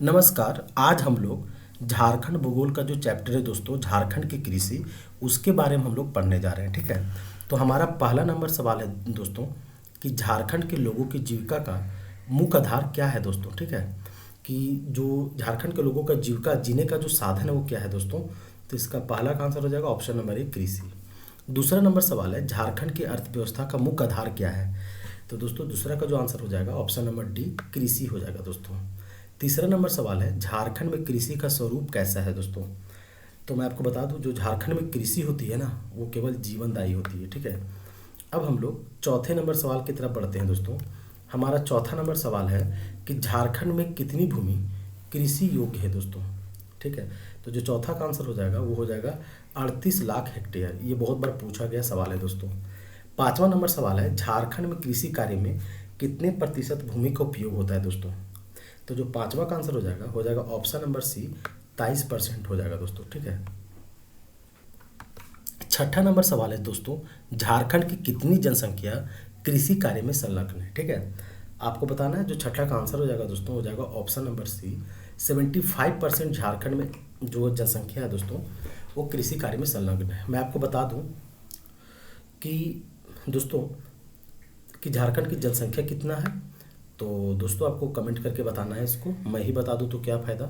नमस्कार। आज हम लोग झारखंड भूगोल का जो चैप्टर है दोस्तों, झारखंड की कृषि, उसके बारे में हम लोग पढ़ने जा रहे हैं। ठीक है, तो हमारा पहला नंबर सवाल है दोस्तों कि झारखंड के लोगों की जीविका का मुख्य आधार क्या है दोस्तों। ठीक है, कि जो झारखंड के लोगों का जीविका जीने का जो साधन है वो क्या है दोस्तों। तो इसका पहला का आंसर हो जाएगा ऑप्शन नंबर ए, कृषि। दूसरा नंबर सवाल है झारखंड की अर्थव्यवस्था का मुख्य आधार क्या है। तो दोस्तों दूसरा का जो आंसर हो जाएगा ऑप्शन नंबर डी, कृषि हो जाएगा दोस्तों। तीसरा नंबर सवाल है झारखंड में कृषि का स्वरूप कैसा है दोस्तों। तो मैं आपको बता दूं, जो झारखंड में कृषि होती है ना, वो केवल जीवनदायी होती है। ठीक है, अब हम लोग चौथे नंबर सवाल की तरफ बढ़ते हैं दोस्तों। हमारा चौथा नंबर सवाल है कि झारखंड में कितनी भूमि कृषि योग्य है दोस्तों। ठीक है, तो जो चौथा का आंसर हो जाएगा वो हो जाएगा 38 लाख हेक्टेयर। ये बहुत बार पूछा गया सवाल है दोस्तों। पांचवा नंबर सवाल है झारखंड में कृषि कार्य में कितने प्रतिशत भूमि का उपयोग होता है दोस्तों। तो जो पांचवा का आंसर हो जाएगा ऑप्शन नंबर सी, 23% हो जाएगा दोस्तों। ठीक है, छठा नंबर सवाल है दोस्तों झारखंड की कितनी जनसंख्या कृषि कार्य में संलग्न है। ठीक है, आपको बताना है। जो छठा का आंसर हो जाएगा दोस्तों हो जाएगा ऑप्शन नंबर सी, 75% झारखंड में जो जनसंख्या है दोस्तों वो कृषि कार्य में संलग्न है। मैं आपको बता दूं कि दोस्तों कि झारखंड की जनसंख्या कितना है। तो दोस्तों आपको कमेंट करके बताना है इसको, मैं ही बता दूं तो क्या फ़ायदा,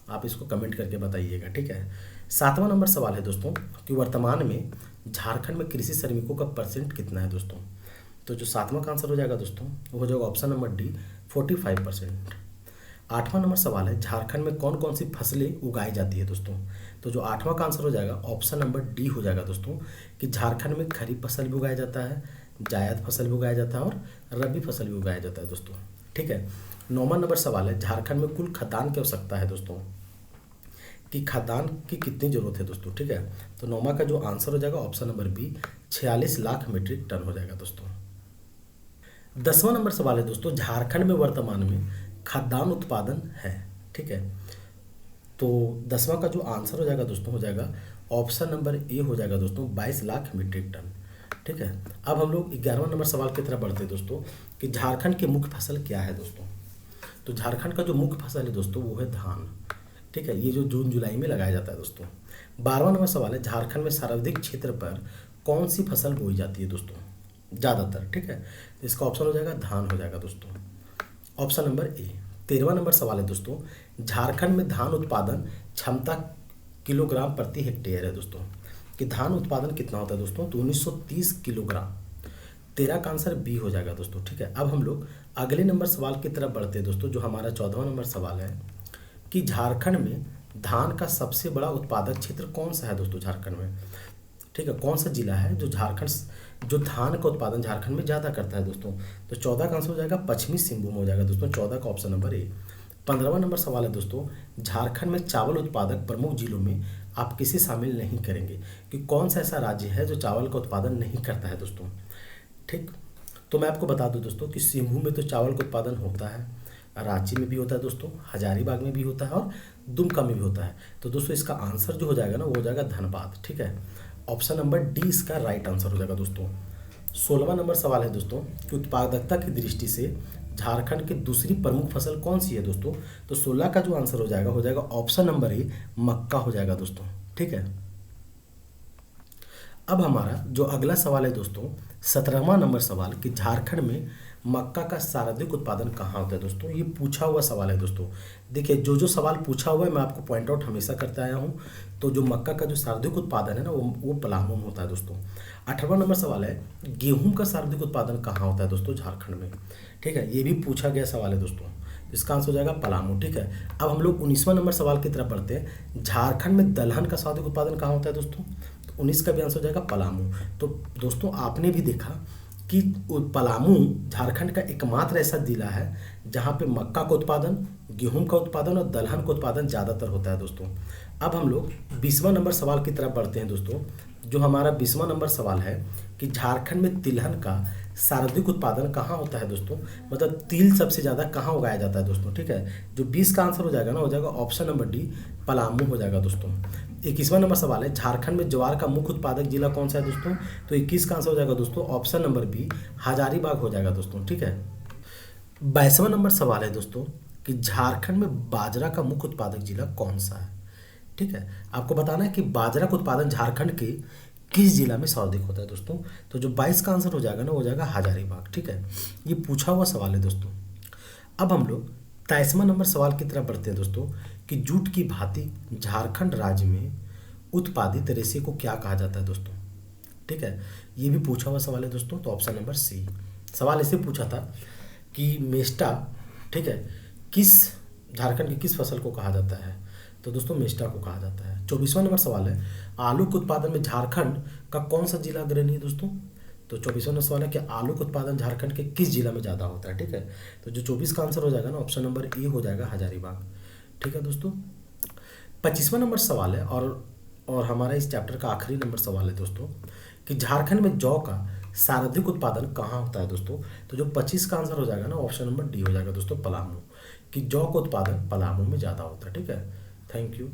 आप इसको कमेंट करके बताइएगा। ठीक है, सातवां नंबर सवाल है दोस्तों कि वर्तमान में झारखंड में कृषि श्रमिकों का परसेंट कितना है दोस्तों। तो जो सातवां का आंसर हो जाएगा दोस्तों वो हो जाएगा ऑप्शन नंबर डी, 45%। आठवां नंबर सवाल है झारखंड में कौन कौन सी फसलें उगाई जाती है दोस्तों। तो जो आठवां का आंसर हो जाएगा ऑप्शन नंबर डी हो जाएगा दोस्तों कि झारखंड में खरीफ फसल भी उगाया जाता है, जायद फसल भी उगाया जाता है और रबी फसल भी उगाया जाता है दोस्तों। ठीक है, नौवां नंबर सवाल है झारखंड में कुल खाद्यान्न की आवश्यकता है दोस्तों, कि खाद्यान्न की कितनी जरूरत है दोस्तों। ठीक है, तो नौवां का जो आंसर हो जाएगा option number B, 46 lakh metric tonne हो जाएगा दोस्तों। दसवां नंबर सवाल है दोस्तों झारखंड में वर्तमान में खाद्यान्न उत्पादन है। ठीक है, तो दसवां का जो आंसर हो जाएगा दोस्तों हो जाएगा ऑप्शन नंबर ए हो जाएगा दोस्तों, 22 लाख मीट्रिक टन। ठीक है, अब हम लोग 11वां नंबर सवाल की तरफ बढ़ते हैं दोस्तों कि झारखंड की मुख्य फसल क्या है दोस्तों। तो झारखंड का जो मुख्य फसल है दोस्तों वो है धान। ठीक है, ये जो जून जुलाई में लगाया जाता है दोस्तों। 12वां नंबर सवाल है झारखंड में सर्वाधिक क्षेत्र पर कौन सी फसल बोई जाती है दोस्तों, ज़्यादातर। ठीक है, तो इसका ऑप्शन हो जाएगा धान हो जाएगा दोस्तों, ऑप्शन नंबर ए। 13वां नंबर सवाल है दोस्तों झारखंड में धान उत्पादन क्षमता किलोग्राम प्रति हेक्टेयर है दोस्तों, कि धान उत्पादन कितना होता है दोस्तों। तो 1930 किलोग्राम। 13 का आंसर बी हो जाएगा दोस्तों। ठीक है, अब हम लोग अगले नंबर सवाल की तरफ बढ़ते हैं दोस्तों। जो हमारा 14वां नंबर सवाल है कि झारखंड में धान का सबसे बड़ा उत्पादक क्षेत्र कौन सा है दोस्तों झारखंड में। ठीक है, कौन सा जिला है जो झारखंड जो धान का उत्पादन झारखंड में ज़्यादा करता है दोस्तों। तो 14 का आंसर हो जाएगा पश्चिमी सिंहभूम हो जाएगा दोस्तों, 14 का ऑप्शन नंबर ए। 15वां नंबर सवाल है दोस्तों झारखंड में चावल उत्पादक प्रमुख जिलों में आप किसे शामिल नहीं करेंगे, कि कौन सा ऐसा राज्य है जो चावल का उत्पादन नहीं करता है दोस्तों। ठीक, तो मैं आपको बता दूं दोस्तों कि सिंहभूम में तो चावल का उत्पादन होता है, रांची में भी होता है दोस्तों, हजारीबाग में भी होता है और दुमका में भी होता है। तो दोस्तों इसका आंसर जो हो जाएगा ना वो हो जाएगा धनबाद। ठीक है, ऑप्शन नंबर डी इसका राइट आंसर हो जाएगा दोस्तों। 16वां नंबर सवाल है दोस्तों कि उत्पादकता की दृष्टि से झारखंड की दूसरी प्रमुख फसल कौन सी है दोस्तों। तो 16 का जो आंसर हो जाएगा ऑप्शन नंबर ए, मक्का हो जाएगा दोस्तों। ठीक है, अब हमारा जो अगला सवाल है दोस्तों 17वां नंबर सवाल कि झारखंड में मक्का का सर्वाधिक उत्पादन कहाँ होता है दोस्तों। ये पूछा हुआ सवाल है दोस्तों। देखिए जो जो सवाल पूछा हुआ है मैं आपको पॉइंट आउट हमेशा करते आया हूँ। तो जो मक्का का जो सर्वाधिक उत्पादन है ना वो पलामू में होता है दोस्तों। 18वां नंबर सवाल है गेहूं का सर्वाधिक उत्पादन कहाँ होता है दोस्तों झारखंड में। ठीक है, ये भी पूछा गया सवाल है दोस्तों, इसका आंसर हो जाएगा पलामू। ठीक है, अब हम लोग 19वां नंबर सवाल की तरफ बढ़ते हैं। झारखंड में दलहन का सर्वाधिक उत्पादन कहाँ होता है दोस्तों। तो 19 का भी आंसर हो जाएगा पलामू। तो दोस्तों आपने भी देखा कि पलामू झारखंड का एकमात्र ऐसा जिला है जहाँ पे मक्का का उत्पादन, गेहूं का उत्पादन और दलहन का उत्पादन ज़्यादातर होता है दोस्तों। अब हम लोग 20वां नंबर सवाल की तरफ बढ़ते हैं दोस्तों। जो हमारा 20वां नंबर सवाल है कि झारखंड में तिलहन का सर्वाधिक उत्पादन कहाँ होता है दोस्तों, मतलब तिल सबसे ज़्यादा कहाँ उगाया जाता है दोस्तों। ठीक है, जो 20 का आंसर हो जाएगा ना हो जाएगा ऑप्शन नंबर डी, पलामू हो जाएगा दोस्तों। 21वां नंबर सवाल है झारखंड में ज्वार का मुख्य उत्पादक जिला कौन सा है दोस्तों। तो 21 का आंसर हो जाएगा दोस्तों ऑप्शन नंबर बी, हजारीबाग हो जाएगा दोस्तों। ठीक है, 22वां नंबर सवाल है दोस्तों कि झारखंड में बाजरा का मुख्य उत्पादक जिला कौन सा है। ठीक है, आपको बताना है कि बाजरा का उत्पादन झारखंड के किस जिला में सर्वाधिक होता है दोस्तों। तो जो 22 का आंसर हो जाएगा ना, हो जाएगा हजारीबाग। ठीक है, ये पूछा हुआ सवाल है दोस्तों। अब हम लोग 23वां नंबर सवाल की तरफ बढ़ते हैं दोस्तों, कि जूट की भांति झारखंड राज्य में उत्पादित रेशे को क्या कहा जाता है दोस्तों। ठीक है, ये भी पूछा हुआ सवाल है दोस्तों। तो ऑप्शन नंबर सी, सवाल ऐसे पूछा था कि मेस्टा, ठीक है, किस झारखंड की किस फसल को कहा जाता है। तो दोस्तों मेस्टा को कहा जाता है। 24वां नंबर सवाल है, आलू के उत्पादन में झारखंड का कौन सा जिला अग्रणी है दोस्तों। तो 24वां नंबर सवाल है कि आलू का उत्पादन झारखंड के किस जिला में ज़्यादा होता है। ठीक है, तो जो 24 का आंसर हो जाएगा ना, ऑप्शन नंबर ए हो जाएगा हजारीबाग। ठीक है दोस्तों, 25वां नंबर सवाल है और हमारा इस चैप्टर का आखिरी नंबर सवाल है दोस्तों, कि झारखंड में जौ का सर्वाधिक उत्पादन कहाँ होता है दोस्तों। तो जो 25 का आंसर हो जाएगा ना, ऑप्शन नंबर डी हो जाएगा दोस्तों, पलामू, कि जौ का उत्पादन पलामू में ज़्यादा होता है। ठीक है, थैंक यू।